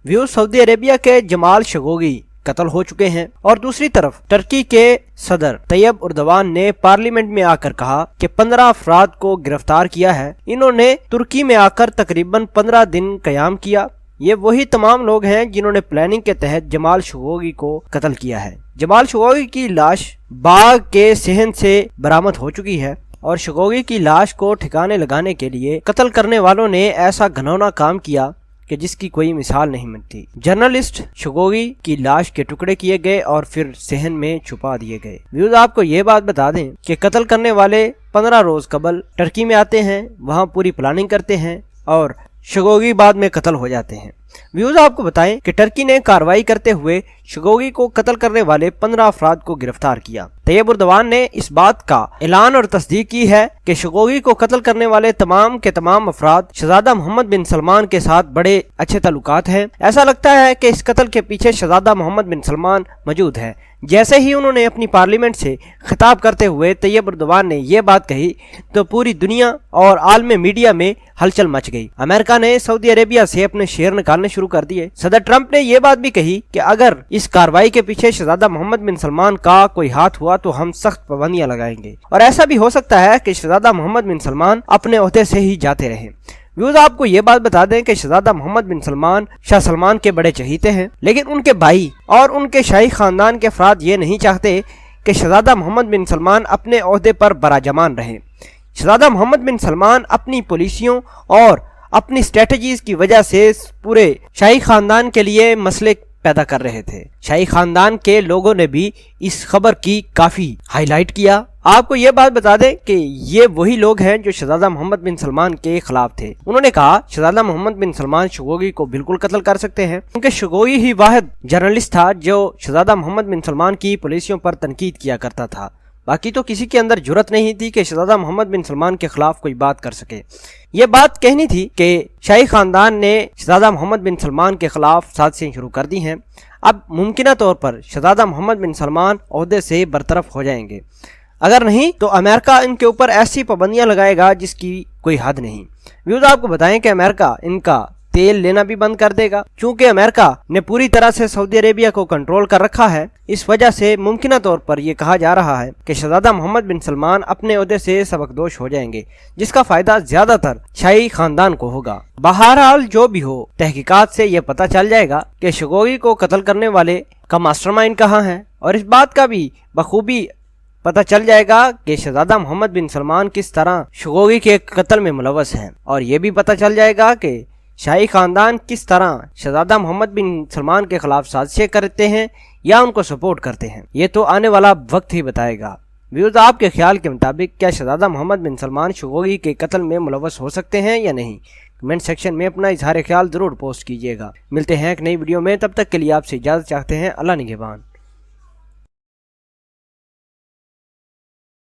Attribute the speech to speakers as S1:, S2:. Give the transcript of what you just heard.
S1: Views Saudi Arabia के Jamal Khashoggi कत्ल हो चुके हैं और दूसरी तरफ टर्की के सदर तैयब उर्दवान ने पार्लियामेंट में आकर कहा कि 15 अफराद को गिरफ्तार किया है। इन्होंने तुर्की में आकर तकरीबन 15 दिन कयाम किया। ये वही तमाम लोग हैं जिन्होंने प्लानिंग के तहत जमाल खशोगी को कत्ल किया है। जमाल खशोगी की लाश बाग के सहन से बरामद हो चुकी है और खशोगी की लाश को ठिकाने लगाने के लिए कत्ल करने वालों ने ऐसा घिनौना काम किया कि जिसकी कोई मिसाल नहीं मिलती। जर्नलिस्ट खशोगी की लाश के टुकड़े किए गए और फिर सहन में छुपा दिए गए। व्यूज आपको ये बात बता दें कि कत्ल करने वाले 15 रोज कबल टर्की में आते हैं, वहां पूरी प्लानिंग करते हैं और खशोगी बाद में कत्ल हो जाते हैं। व्यूज आपको बताएं कि टर्की ने कार्रवाई करते हुए खशोगी को कत्ल करने वाले 15 अफराद को गिरफ्तार किया। तैयब उर्दवान ने इस बात का ऐलान और तस्दीक की है कि खशोगी को कत्ल करने वाले तमाम के तमाम अफराद शहजादा मोहम्मद बिन सलमान के साथ बड़े अच्छे ताल्लुकात हैं। ऐसा लगता है कि इस कत्ल के पीछे शहजादा मोहम्मद बिन सलमान मौजूद है। जैसे ही उन्होंने अपनी पार्लियामेंट से खिताब करते हुए तैयब उर्दवान ने ये बात कही तो पूरी दुनिया और आलमी मीडिया में हलचल मच गई। अमेरिका ने सऊदी अरेबिया से अपने शेयर निकालने शुरू कर दिए। सदर ट्रंप ने यह बात भी कही कि अगर इस कार्रवाई के पीछे शहजादा मोहम्मद बिन सलमान का कोई हाथ हुआ तो हम सख्त पाबंदियां लगाएंगे और ऐसा भी हो सकता है कि शहजादा मोहम्मद बिन सलमान अपने ओहदे से ही जाते रहें। व्यूज आपको ये बात बता दें कि शहजादा मोहम्मद बिन सलमान शाह सलमान के बड़े चहीते हैं, लेकिन उनके भाई और उनके शाही खानदान के अफराद ये नहीं चाहते कि शहजादा मोहम्मद बिन सलमान अपने ओहदे पर बराजमान रहे। शहजादा मोहम्मद बिन सलमान अपनी पॉलिसियों और अपनी स्ट्रेटजीज की वजह से पूरे शाही खानदान के लिए मसले पैदा कर रहे थे। शाही खानदान के लोगों ने भी इस खबर की काफी हाईलाइट किया। आपको ये बात बता दें कि ये वही लोग हैं जो शहजादा मोहम्मद बिन सलमान के खिलाफ थे। उन्होंने कहा शहजादा मोहम्मद बिन सलमान खशोगी को बिल्कुल कत्ल कर सकते हैं, क्योंकि खशोगी ही वाहिद जर्नलिस्ट था जो शहजादा मोहम्मद बिन सलमान की पॉलिसियों पर तनकीद किया करता था। बाकी तो किसी के अंदर जुर्रत नहीं थी कि शहजादा मोहम्मद बिन सलमान के खिलाफ कोई बात कर सके। ये बात कहनी थी कि शाही खानदान ने शहजादा मोहम्मद बिन सलमान के खिलाफ साजिशें शुरू कर दी हैं। अब मुमकिन तौर पर शहजादा मोहम्मद बिन सलमान ओहदे से बरतरफ हो जाएंगे, अगर नहीं तो अमेरिका इनके ऊपर ऐसी पाबंदियां लगाएगा जिसकी कोई हद नहीं। व्यूज आपको बताएं कि अमेरिका इनका तेल लेना भी बंद कर देगा। चूंकि अमेरिका ने पूरी तरह से सऊदी अरेबिया को कंट्रोल कर रखा है, इस वजह से मुमकिन तौर पर यह कहा जा रहा है कि शहजादा मोहम्मद बिन सलमान अपने ओहदे से सबकदोश हो जाएंगे, जिसका फायदा ज्यादातर शाही खानदान को होगा। बहरहाल जो भी हो, तहकीकात से यह पता चल जाएगा कि खशोगी को कत्ल करने वाले का मास्टरमाइंड कहाँ है और इस बात का भी बखूबी पता चल जाएगा कि शहजादा मोहम्मद बिन सलमान किस तरह खशोगी के कत्ल में मुलव्वस हैं और यह भी पता चल जाएगा कि शाही खानदान किस तरह शहजादा मोहम्मद बिन सलमान के खिलाफ साजिशें करते हैं या उनको सपोर्ट करते हैं। ये तो आने वाला वक्त ही बताएगा। व्यूज आपके ख्याल के मुताबिक क्या शहजादा मोहम्मद बिन सलमान खशोगी के कत्ल में मुलव्वस हो सकते हैं या नहीं? कमेंट सेक्शन में अपना इजहार ख्याल जरूर पोस्ट कीजिएगा। मिलते हैं एक नई वीडियो में, तब तक के लिए आपसे इजाजत चाहते हैं। अल्लाह निगहबान।